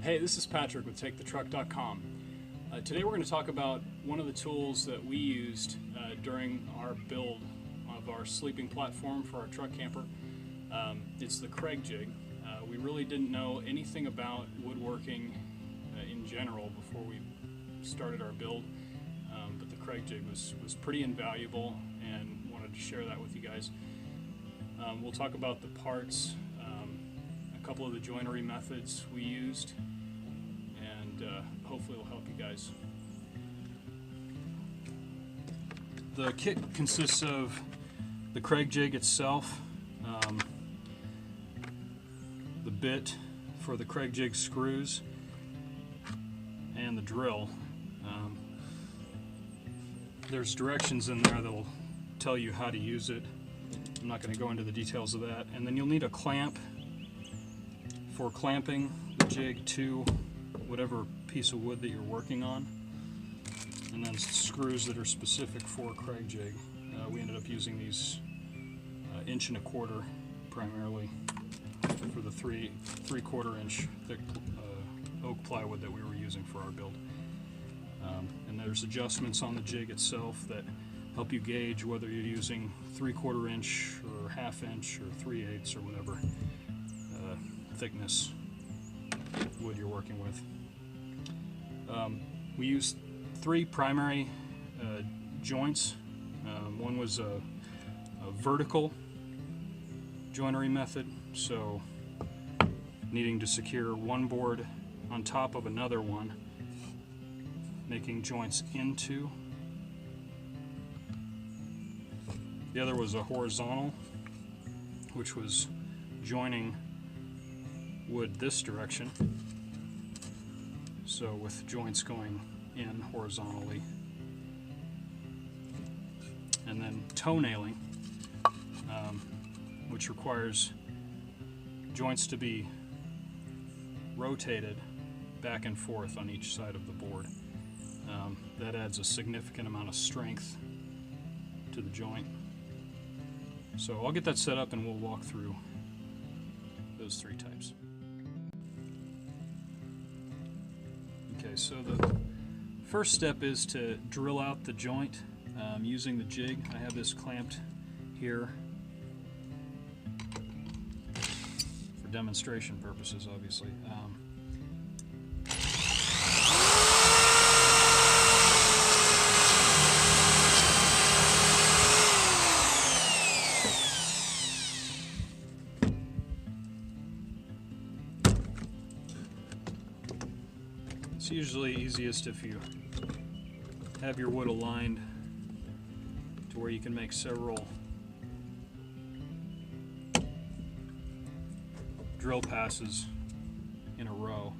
Hey, this is Patrick with TakeTheTruck.com. Today we're going to talk about one of the tools that we used during our build of our sleeping platform for our truck camper. It's the Kreg Jig. We really didn't know anything about woodworking in general before we started our build, but the Kreg Jig was pretty invaluable and wanted to share that with you guys. We'll talk about the parts, a couple of the joinery methods we used, and hopefully it'll help you guys. The kit consists of the Kreg Jig itself, the bit for the Kreg Jig screws, and the drill. There's directions in there that'll tell you how to use it. I'm not going to go into the details of that. And then you'll need a clamp for clamping the jig to whatever piece of wood that you're working on, and then screws that are specific for Kreg Jig. We ended up using these 1 1/4 inch primarily for the 3/4 inch thick oak plywood that we were using for our build. And there's adjustments on the jig itself that help you gauge whether you're using 3/4 inch or 1/2 inch or 3/8 or whatever thickness wood you're working with. We used 3 primary joints. One was a vertical joinery method, so needing to secure one board on top of another one, making joints into. The other was a horizontal, which was joining wood this direction, so with joints going in horizontally. And then toe nailing, which requires joints to be rotated back and forth on each side of the board. That adds a significant amount of strength to the joint. So I'll get that set up and we'll walk through those 3 types. Okay, so the first step is to drill out the joint using the jig. I have this clamped here for demonstration purposes, obviously. It's usually easiest if you have your wood aligned to where you can make several drill passes in a row.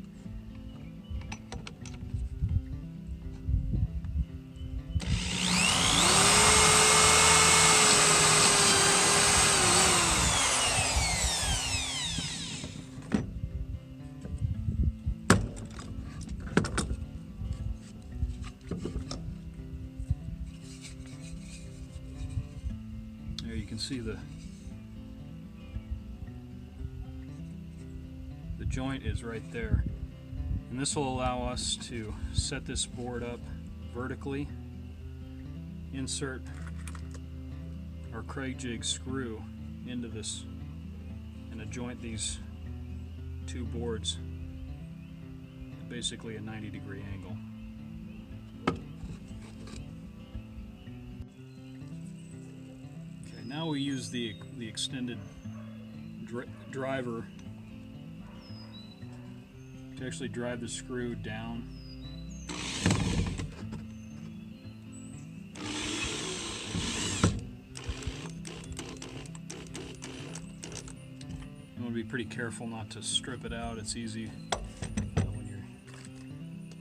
There you can see the joint is right there, and this will allow us to set this board up vertically, insert our Kreg Jig screw into this, and adjoint these 2 boards at basically a 90-degree angle. Okay, now we use the extended driver to actually drive the screw down. You want to be pretty careful not to strip it out. It's easy when you're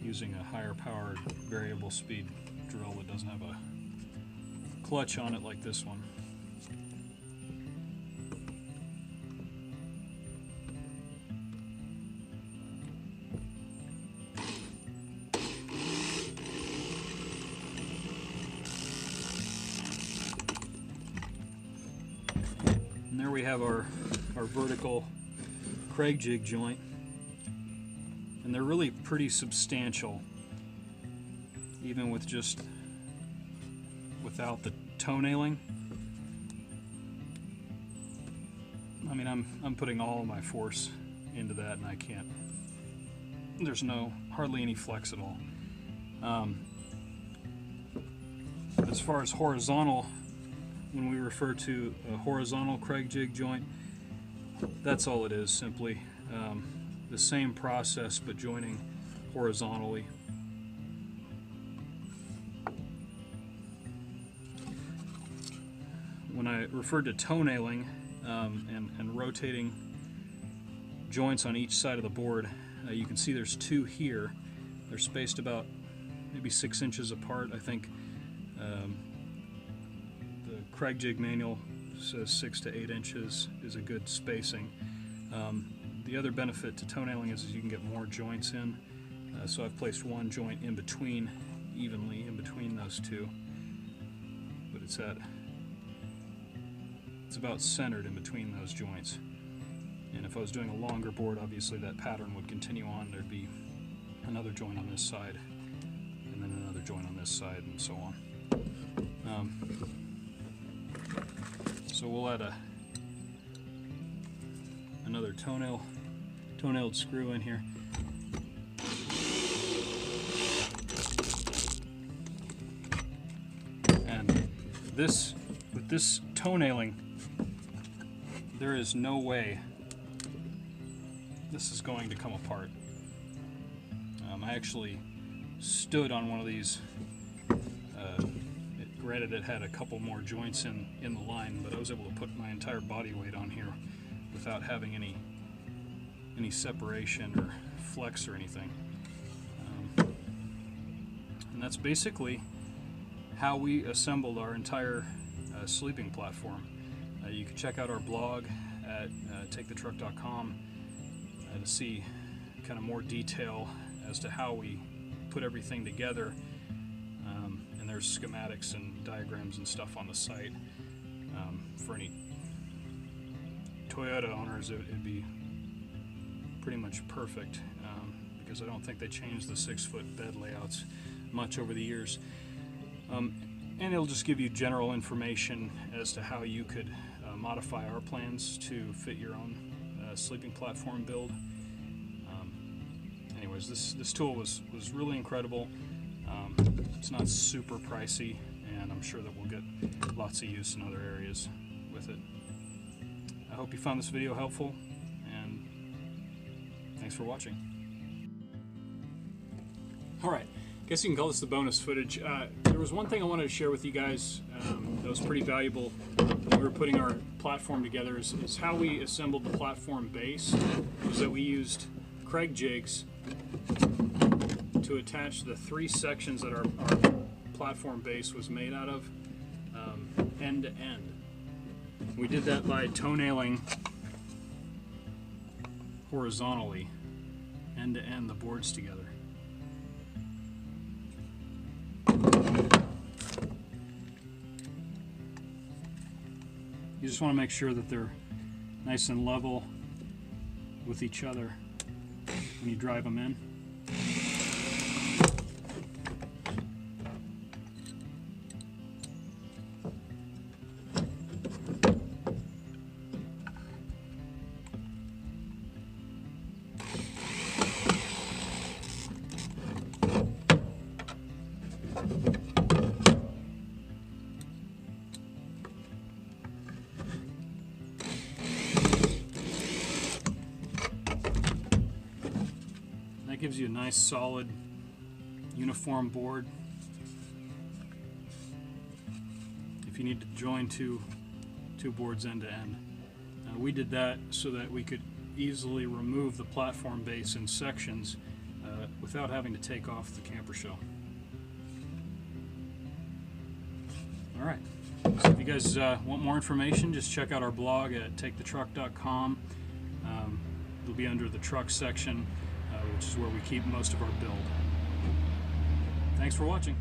using a higher powered variable speed drill that doesn't have a clutch on it like this one. And there we have our vertical Kreg Jig joint. and they're really pretty substantial, even with just without the toenailing. I mean, I'm putting all of my force into that, and I can't. There's hardly any flex at all. As far as horizontal, when we refer to a horizontal Kreg Jig joint, that's all it is, simply the same process but joining horizontally. When I referred to toenailing and rotating joints on each side of the board, you can see there's two here. They're spaced about maybe 6 inches apart. I think the Kreg Jig manual says 6 to 8 inches is a good spacing. The other benefit to toenailing is you can get more joints in. So I've placed one joint in between, evenly in between those two, but it's about centered in between those joints. And if I was doing a longer board, obviously that pattern would continue on. There'd be another joint on this side, and then another joint on this side, and so on. So we'll add another toenailed screw in here. And with this toenailing, there is no way this is going to come apart. I actually stood on one of these. Granted, it had a couple more joints in the line, but I was able to put my entire body weight on here without having any separation or flex or anything. And that's basically how we assembled our entire sleeping platform. You can check out our blog at takethetruck.com to see kind of more detail as to how we put everything together. And there's schematics and diagrams and stuff on the site. For any Toyota owners, it'd be pretty much perfect, because I don't think they changed the 6-foot bed layouts much over the years. And it'll just give you general information as to how you could modify our plans to fit your own sleeping platform build. Anyways, this tool was really incredible. It's not super pricey, and I'm sure that we'll get lots of use in other areas with it. I hope you found this video helpful, and thanks for watching. Alright, I guess you can call this the bonus footage. There was one thing I wanted to share with you guys that was pretty valuable when we were putting our platform together, is how we assembled the platform base. Was that we used Kreg Jigs to attach the 3 sections that our platform base was made out of, end to end. We did that by toenailing horizontally, end to end, the boards together. You just want to make sure that they're nice and level with each other when you drive them in. That gives you a nice, solid, uniform board. If you need to join two boards end to end. We did that so that we could easily remove the platform base in sections without having to take off the camper shell. Alright, so if you guys want more information, just check out our blog at takethetruck.com. It'll be under the truck section, which is where we keep most of our build. Thanks for watching.